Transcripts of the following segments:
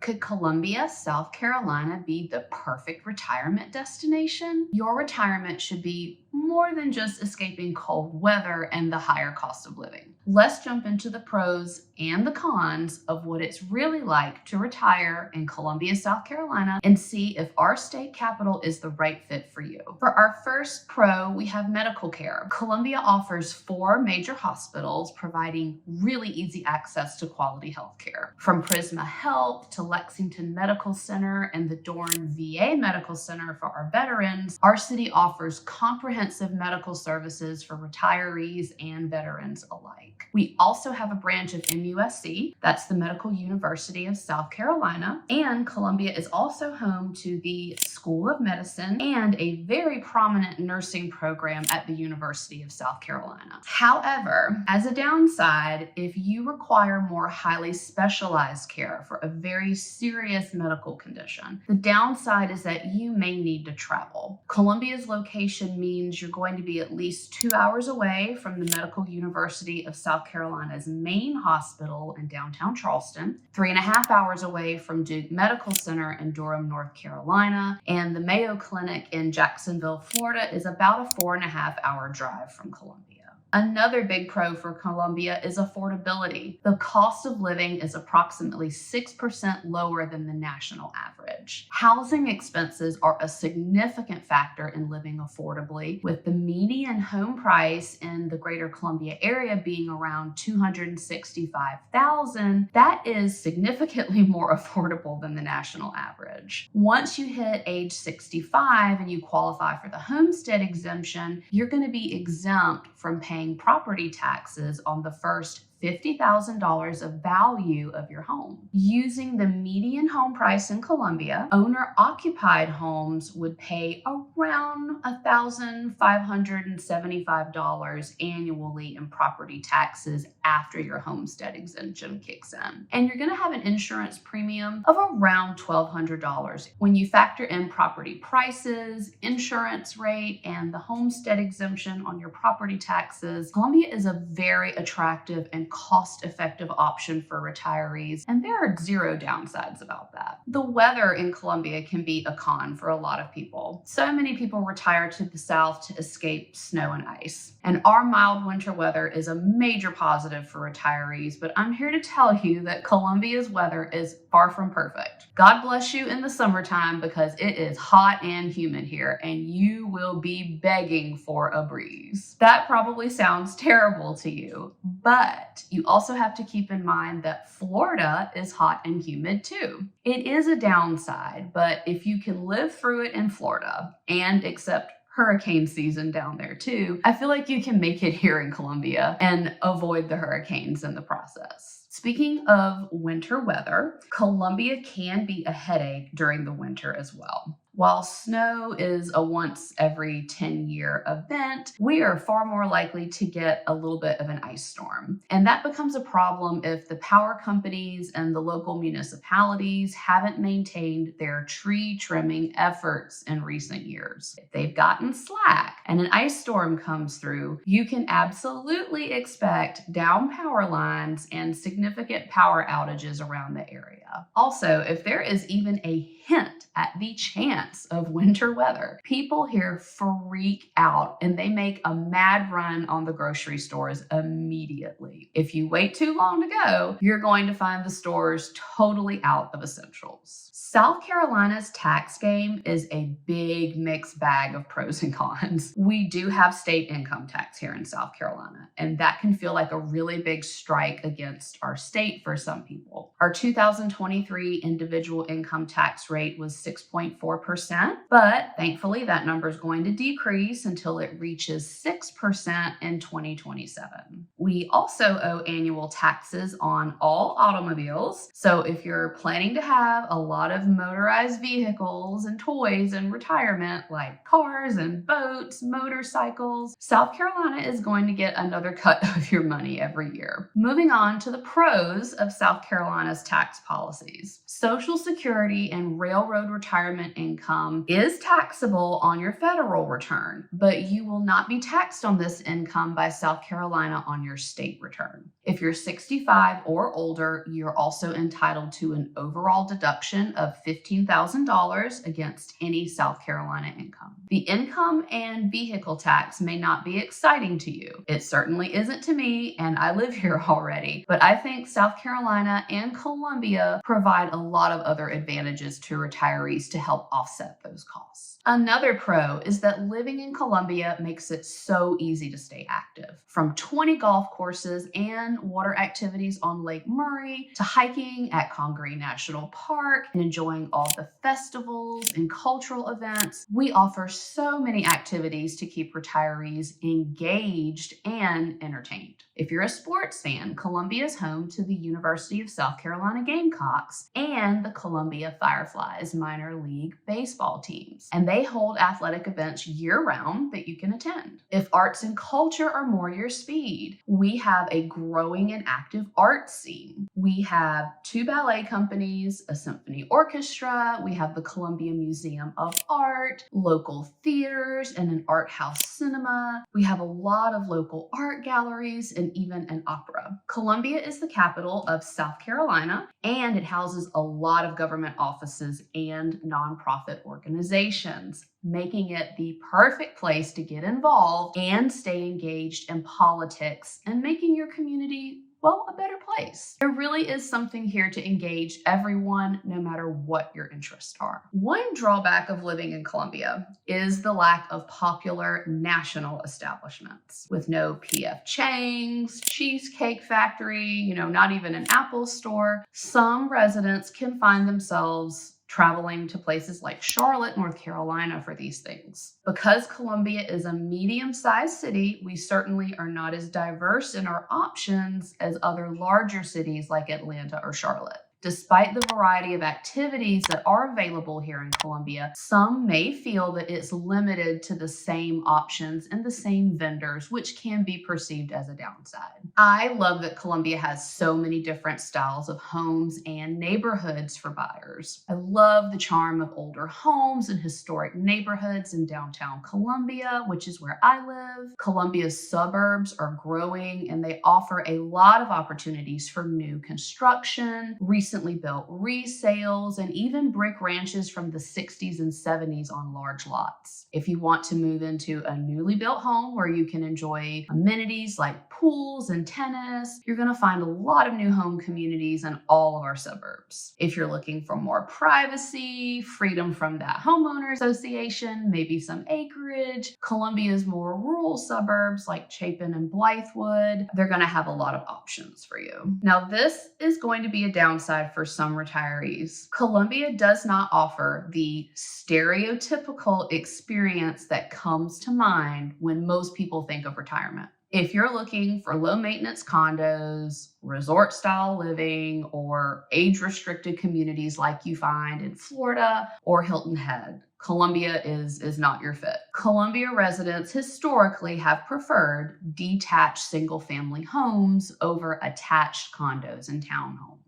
Could Columbia, South Carolina be the perfect retirement destination? Your retirement should be more than just escaping cold weather and the higher cost of living. Let's jump into the pros and the cons of what it's really like to retire in Columbia, South Carolina, and see if our state capital is the right fit for you. For our first pro, we have medical care. Columbia offers 4 major hospitals providing really easy access to quality health care. From Prisma Health to Lexington Medical Center and the Dorn VA Medical Center for our veterans, our city offers comprehensive medical services for retirees and veterans alike. We also have a branch of MUSC, that's the Medical University of South Carolina, and Columbia is also home to the School of Medicine and a very prominent nursing program at the University of South Carolina. However, as a downside, if you require more highly specialized care for a very serious medical condition, the downside is that you may need to travel. Columbia's location means you're going to be at least 2 hours away from the Medical University of South Carolina's main hospital in downtown Charleston, 3.5 hours away from Duke Medical Center in Durham, North Carolina, and the Mayo Clinic in Jacksonville, Florida is about a 4.5-hour drive from Columbia. Another big pro for Columbia is affordability. The cost of living is approximately 6% lower than the national average. Housing expenses are a significant factor in living affordably, with the median home price in the greater Columbia area being around $265,000. That is significantly more affordable than the national average. Once you hit age 65 and you qualify for the homestead exemption, you're going to be exempt from paying property taxes on the first $50,000 of value of your home. Using the median home price in Columbia, owner-occupied homes would pay around $1,575 annually in property taxes after your homestead exemption kicks in. And you're going to have an insurance premium of around $1,200. When you factor in property prices, insurance rate, and the homestead exemption on your property taxes, Columbia is a very attractive and cost-effective option for retirees, and there are 0 downsides about that. The weather in Columbia can be a con for a lot of people. So many people retire to the south to escape snow and ice, and our mild winter weather is a major positive for retirees, but I'm here to tell you that Columbia's weather is far from perfect. God bless you in the summertime because it is hot and humid here, and you will be begging for a breeze. That probably sounds terrible to you, but you also have to keep in mind that Florida is hot and humid too. It is a downside, but if you can live through it in Florida and accept hurricane season down there too, I feel like you can make it here in Columbia and avoid the hurricanes in the process. Speaking of winter weather, Columbia can be a headache during the winter as well. While snow is a once every 10-year event, we are far more likely to get a little bit of an ice storm. And that becomes a problem if the power companies and the local municipalities haven't maintained their tree trimming efforts in recent years. If they've gotten slack and an ice storm comes through, you can absolutely expect down power lines and significant power outages around the area. Also, if there is even a hint at the chance of winter weather, people here freak out and they make a mad run on the grocery stores immediately. If you wait too long to go, you're going to find the stores totally out of essentials. South Carolina's tax game is a big mixed bag of pros and cons. We do have state income tax here in South Carolina, and that can feel like a really big strike against our state for some people. Our 2023 individual income tax rate was 6.4%, but thankfully that number is going to decrease until it reaches 6% in 2027. We also owe annual taxes on all automobiles, so if you're planning to have a lot of motorized vehicles and toys in retirement, like cars and boats, motorcycles, South Carolina is going to get another cut of your money every year. Moving on to the pros of South Carolina's tax policies. Social Security and railroad retirement income is taxable on your federal return, but you will not be taxed on this income by South Carolina on your state return. If you're 65 or older, you're also entitled to an overall deduction of $15,000 against any South Carolina income. The income and vehicle tax may not be exciting to you. It certainly isn't to me, and I live here already, but I think South Carolina and Columbia provide a lot of other advantages to retirees to help offset those costs. Another pro is that living in Columbia makes it so easy to stay active. From 20 golf courses and water activities on Lake Murray to hiking at Congaree National Park and enjoying all the festivals and cultural events, we offer so many activities to keep retirees engaged and entertained. If you're a sports fan, Columbia is home to the University of South Carolina Gamecocks and the Columbia Fireflies minor league baseball teams, and they hold athletic events year-round that you can attend. If arts and culture are more your speed, we have a growing and active arts scene. We have 2 ballet companies, a symphony orchestra, we have the Columbia Museum of Art, local theaters, and an art house cinema. We have a lot of local art galleries and even an opera. Columbia is the capital of South Carolina, and it houses a lot of government offices and nonprofit organizations, making it the perfect place to get involved and stay engaged in politics and making your community, well, a better place. There really is something here to engage everyone, no matter what your interests are. One drawback of living in Columbia is the lack of popular national establishments. With no P.F. Chang's, Cheesecake Factory, not even an Apple store, some residents can find themselves traveling to places like Charlotte, North Carolina for these things. Because Columbia is a medium-sized city, we certainly are not as diverse in our options as other larger cities like Atlanta or Charlotte. Despite the variety of activities that are available here in Columbia, some may feel that it's limited to the same options and the same vendors, which can be perceived as a downside. I love that Columbia has so many different styles of homes and neighborhoods for buyers. I love the charm of older homes and historic neighborhoods in downtown Columbia, which is where I live. Columbia's suburbs are growing and they offer a lot of opportunities for new construction, recently built resales, and even brick ranches from the 60s and 70s on large lots. If you want to move into a newly built home where you can enjoy amenities like pools and tennis, you're going to find a lot of new home communities in all of our suburbs. If you're looking for more privacy, freedom from that homeowner association, maybe some acreage, Columbia's more rural suburbs like Chapin and Blythewood, they're going to have a lot of options for you. Now, this is going to be a downside for some retirees. Columbia does not offer the stereotypical experience that comes to mind when most people think of retirement. If you're looking for low maintenance condos, resort style living, or age restricted communities like you find in Florida or Hilton Head, Columbia is not your fit. Columbia residents historically have preferred detached single family homes over attached condos and townhomes.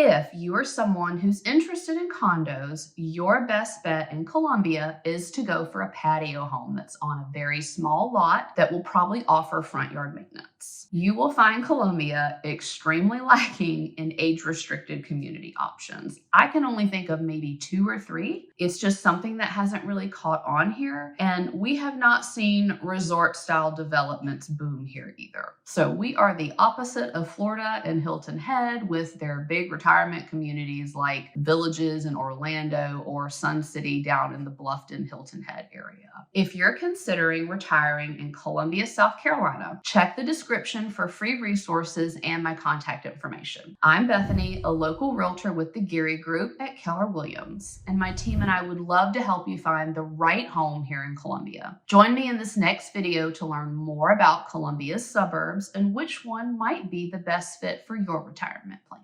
If you are someone who's interested in condos, your best bet in Columbia is to go for a patio home that's on a very small lot that will probably offer front yard maintenance. You will find Columbia extremely lacking in age-restricted community options. I can only think of maybe 2 or 3. It's just something that hasn't really caught on here, and we have not seen resort-style developments boom here either. So we are the opposite of Florida and Hilton Head with their big retirement communities like Villages in Orlando or Sun City down in the Bluffton, Hilton Head area. If you're considering retiring in Columbia, South Carolina, check the description for free resources and my contact information. I'm Bethany, a local realtor with the Geary Group at Keller Williams, and my team and I would love to help you find the right home here in Columbia. Join me in this next video to learn more about Columbia's suburbs and which one might be the best fit for your retirement plan.